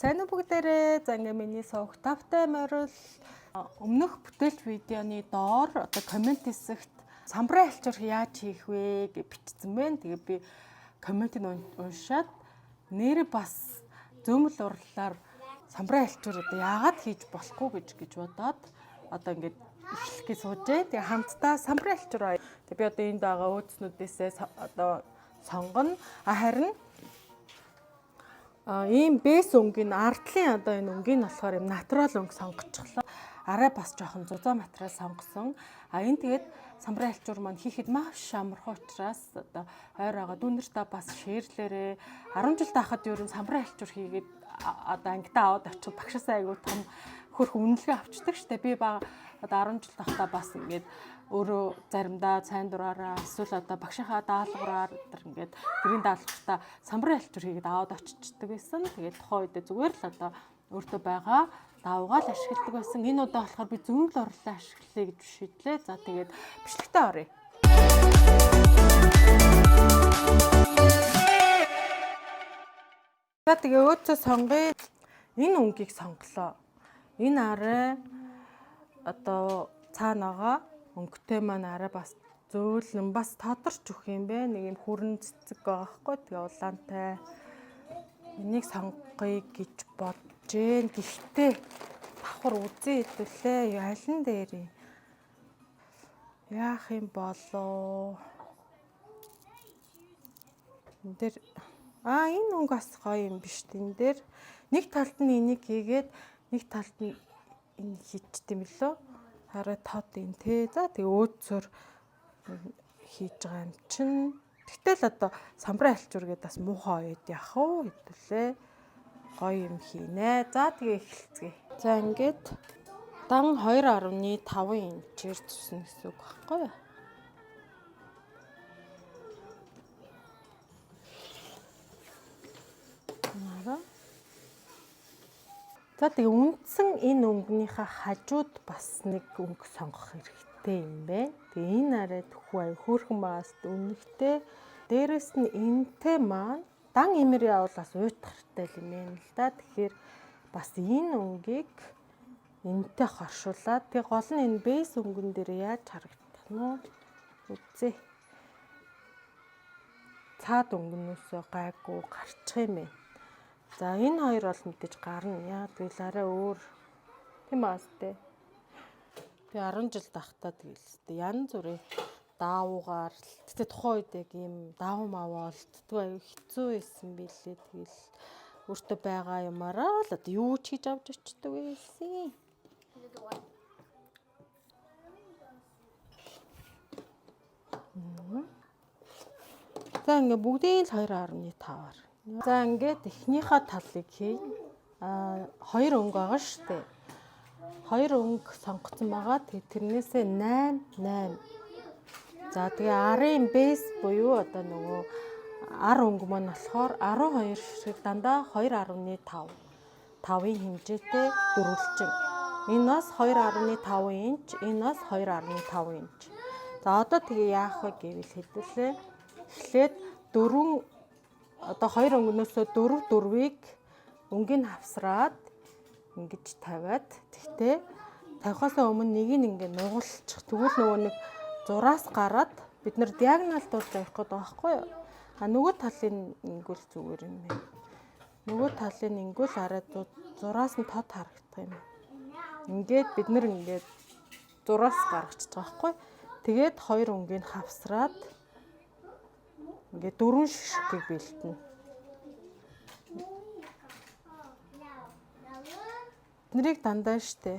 Сайн уу бүгдээрээ. За ингээ миний сувг тавтай морил өмнөх бүтээлч видеоны доор одоо комент хэсэгт самбарын альчуур яаж хийх вэ гэж бичсэн байна. Тэгээ би комментиг уншаад нэр бас зөөмөл урлаар самбарын альчуур одоо яагаад хийж болохгүй гэж бодоод одоо ингээд эхлэх гэж суужээ. Тэгээ хамтдаа самбарын альчуур. Тэгээ би одоо энд байгаа өөдснүүдээсээ одоо сонгоно. Харин ийм бэс өнгийн ардлын одоо энэ өнгийн болохоор юм натурал өнгө сонгочихлоо. Арай бас жоохон зузаан материал сонгосон. Энэ тэгээд самбарын альчуур маань хийхэд маш амархан учраас одоо ойр байгаа дүүнэртээ бас шеэрлээрээ 10 жил тахад ер нь самбарын альчуур хийгээд одоо ангидаа аваад очих багшаасаа айгуу том хөрх үнэлгээ авчдаг штэ. Би одоо 10 жил тахтаа бас ингээд өөрөө заримдаа сайн дураараа эсвэл одоо багшийнхаа даалгавраар ингээд гэрийн даалгавртаа самбарын альчуур хийгээд аваад очичдаг байсан. Тэгээд тухайн үед зүгээр л одоо өөртөө байгаа давгаал ашигладаг байсан. Энэ удаа болохоор би зөөмөл орлоо ашиглая гэж шийдлээ. За тэгээд бичлэгтээ оръё. За тэгээ өөдсөө сонгоё. Энэ өнгийг сонголоо. Энэ арай одоо цаанаага өнгөтэй маань арай бас зөөлөн бас тодорч өгөх юм бэ. Нэг юм хүрэн цэцэг байгаа хгүй. Тэгээ улаантай. Энийг сонгоё гэж бодож гэн. Гэхдээ давхар үзэн хэдүүлээ. Аль нь дээр юм? Яах юм болоо? Энд дээр энэ өнгө бас гоё юм биш тэн дээр. Нэг талд нь энийг хийгээд нэг талд нь энэ хийчт юм лөө. Хараа тод юм те. За тэгээ өөдсөөр хийж байгаа юм чинь. Тэгтэл одоо самбарын альчуур гэдэг бас муухай үед яах вэ хэдүүлээ. Гоё юм хийнэ. За тэгээ эхэлцгээе. За ингээд дан 2.5 инчээр зүснэ гэсэн үг байхгүй юу? За тэгээ үндсэн энэ өнгөнийхөө хажууд бас нэг өнгө сонгох хэрэгтэй юм байна. Тэгээ энэ арай төхөө ай хөөрхөн байгаас үнэхтэй. Дээрэс нь энтэй маань дан имэр явал бас уйтгартай юм байна л да. Тэгэхээр бас энэ өнгийг энтэй хоршуулаад тэгээ гол нь энэ бэс өнгөн дээр яаж харагдах нь үзье. Цаад өнгөнөөсөө гайгүй гарчих юм байна. За энэ хоёр бол мэдээж гарна. Яа тэгэл арай өөр тийм баас тээ. Би 10 жил тахтаа тэгэлстэй янз бүрийн даавуугаар тэгтээ тухайн үед яг ийм даав маваа олддгүй аюу хэцүү байсан билээ. Тэгэл өөртөө байгаа юмараа л одоо юу ч хийж авч очдөг байсан. За ингээ бүгдийн л 2.5-аар. За ингээд эхнийхээ талыг хий. 2 өнгө байгаа шүү дээ. 2 өнгө сонгоцсон байгаа. Тэрнээсээ 8. За тэгээ арын бэс буюу одоо нөгөө ар өнгө маань болохоор 12 шиг дандаа 2.5. 5-ын хэмжээтэй дөрвөлжин. Энэ бас 2.5 инч, энэ бас 2.5 инч. За одоо тэгээ яах вэ гэвэл хэдүүлээ. Эхлээд 4 одоо 2 өнгөнөөсөө 4-4-ийг өнгийг хавсраад ингэж тавиад тэгтээ тавихаасаа өмнө нэг нь ингэ нугалчих. Тэгвэл нөгөө нэг зураас гараад бид нар диагоналд болж явах гэдэг байгаа байхгүй юу? Нөгөө талын ингүүл зүгээр юм байна. Нөгөө талын ингүүл арай зураас нь тод харагдах юм. Ингээд бид нар ингээд зураас гаргачих байгаа байхгүй. Тэгээд 2 өнгийг хавсраад ингээд 4 шишгийг бэлтэнэ. Нэрийг дандаа штэ.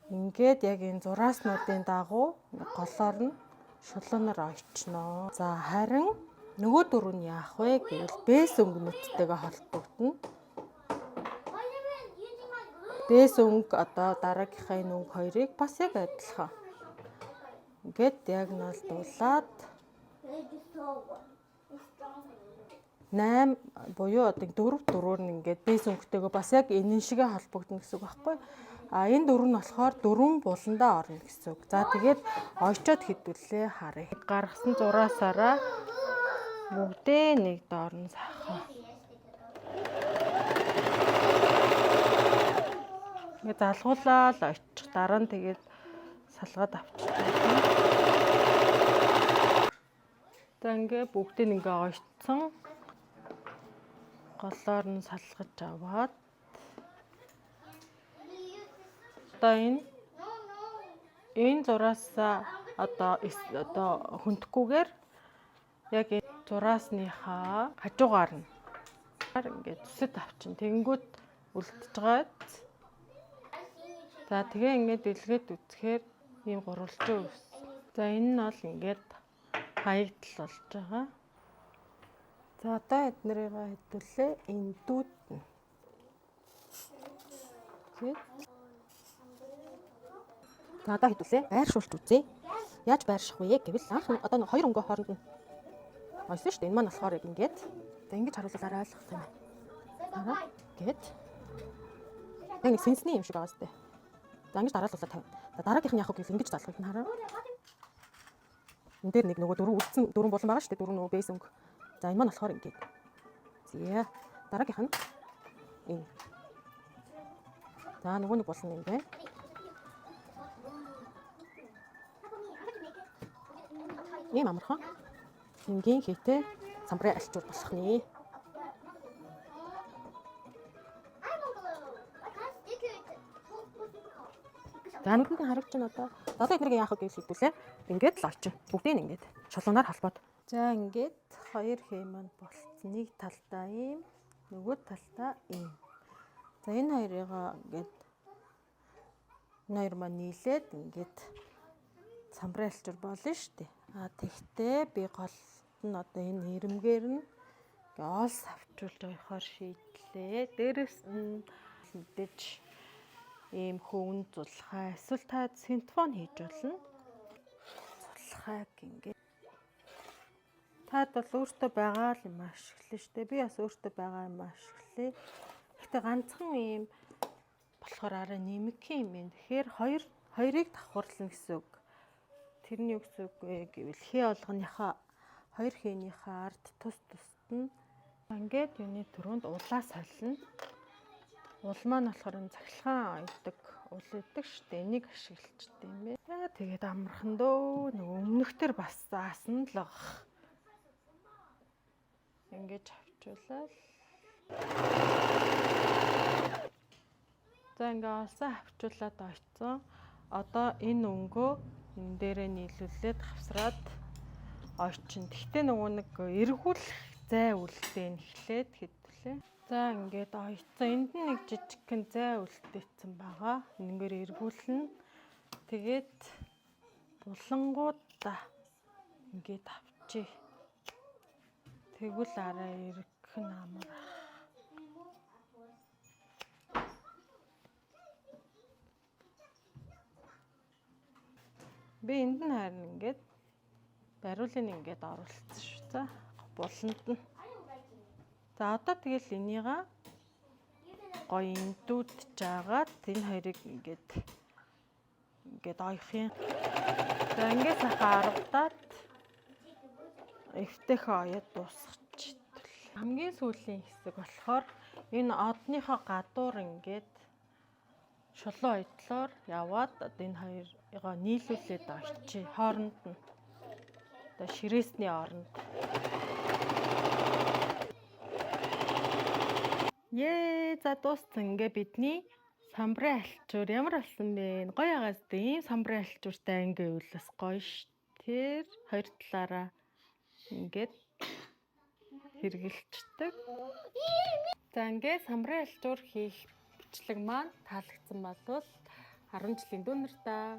Ингээд яг энэ зурааснуудын дагуу голоор нь шулуунаар ойчноо. За харин нөгөө 4 нь яах вэ гэвэл бэс өнгөнөттэйгээ холбогдно. Бэс өнгө одоо дараагийнхаа энэ өнгө хоёрыг бас яг адилхан. Ингээд диагоналдуулаад 8 буюу одоо 4-4-өр нь ингээд бэс өнгөтэйгээ бас яг энэ шигээ холбогдно гэсэн үг байхгүй. Энэ 4 нь болохоор 4 буландаа орно гэсэн үг. За тэгээд ойчоод хэдүүлээ харъя. Гаргасан зураасаараа бүгдээ нэг доорн сахаа. ингээ залгуулаад очих. Дараа нь тэгээд салгаад авчих. За ингээ бүгдийг ингээ ойцсон. Голоор нь салгаж аваад одоо энэ зураас одоо хөндөхгүйгээр яг энэ зураасныхаа хажуугаар нь ингээд зүсэд авчин тэнгүүд үлдчихээд за тэгээ ингээд дэлгээд үзэхээр ийм гурвалжин ус. За энэ нь бол ингээд хаягдл болж байгаа. За одоо эднэрийг хэдүүлээ энэ дүүд нь. За одоо хэдүүлээ байршуулж үзье. Яаж байрших вэ гэвэл анх одоо нэг хоёр өнгөө хооронд нь ойсон шүү дээ. Энэ маань болохоор яг ингээд за ингэж харуулуулаарай ойлгох юм байна. Хараа гээд яг нэг сэнсний юм шиг байгаа зү. За ингэж дараалуулаад тавина. За дараагийнх нь яах вэ гэвэл ингэж залгуулна хараа. Энд дээр нэг нөгөө дөрвөн болон байгаа шүү дээ. Дөрвөн нөгөө бэйс өнгө. За энэ маань болохоор ингээд. Зээ. Дараагийнх нь энэ. За нөгөө нэг болсон юм байна. Ийм амархан. Энгийн хийтэй самбрын альчуул болох нэ. За нүдэнд нь харагч нь одоо эднэрийг яах вэ гэж хэлдүүлээ. Ингээд л очин. Бүгдийг нь ингээд шулуунаар холбоод. За ингээд хоёр хээ маань болцсон. Нэг талдаа ийм, нөгөө талдаа ийм. За энэ хоёрыг ингээд энэ хоёр маань нийлээд ингээд самбрын альчуул болно шүү дээ. Тэгтээ би голд нь одоо энэ ирэмгээр нь оос авчулж байхаар шийдлээ. Дээрэс нь мэдээж ийм хөвн зулхай эсвэл та синтефон хийж болно. Зулхайг ингээд таад бол өөртөө байгаа юм ашиглана шүү дээ. Би бас өөртөө байгаа юм ашиглая. Гэхдээ ганцхан ийм болохоор арай нэмэх юм байна. Тэгэхээр хоёрыг давхарлана гэсэн үг. Тэрний үг гэвэл хээ олгоныхаа хоёр хээнийхээ ард тусд нь ингээд юуны түрүүнд улаа солино. Ул маань болохоор цахилгаан ойдог ул идэг штэ. Энийг ашиглалчтай юм бэ. Яа тэгээд амархан дөө. Нөгөө өмнөхтөр бас заасан л баг. Ингээд авчуулаад. За ингээд олсон авчуулаад ойцсон. Одоо энэ өнгөө энэ дээрээ нийлүүлээд хавсраад ойчин. Тэгтээ нөгөө нэг эргүүлэх зай үлдээн эхлээд хэдүүлээ. За ингээд ойцсон. Энд нь нэг жижигхэн зай үлдээсэн байгаа. Энэгээр эргүүлнэ. Тэгээд булангуудаа ингээд авчи. Тэгвэл арай эргэх нь амар. Би энд нь харин ингээд бариулын ингээд оруулсан шүү. За буланд нь. За одоо тэгэл энийг гоё эндүүдж жагаад энэ хоёрыг ингээд ойхын. За ингээд сахаа аргадаад эвтэхэ оёд дуусгачих. Хамгийн сүүлийн хэсэг болохоор энэ одныхоо гадуур ингээд шулуун ойдлоор яваад одоо энэ хоёроо нийлүүлээд очие. Хооронд нь одоо ширээсний оронд. За дууссан. Ингээ бидний самбрын альчуур ямар болсон бэ? Гоё агаас дээ. Ийм самбрын альчууртай ингээ үйл бас гоё ш. Тэр хоёр талаараа ингээд хэрэгэлцдэг. За ингээ самбрын альчуур хийх бичлэг маань таалагдсан болвол 10 жилийн дүүнэртаа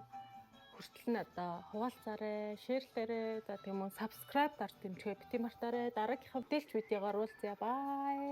хүртэл нь одоо хуваалцаарай, шеэрлээрэй. За тийм үү, subscribe дарж дэмжихээ бити мартаарай. Дараагийнхаа мэдээлж видеогоор уулзъя. Бай.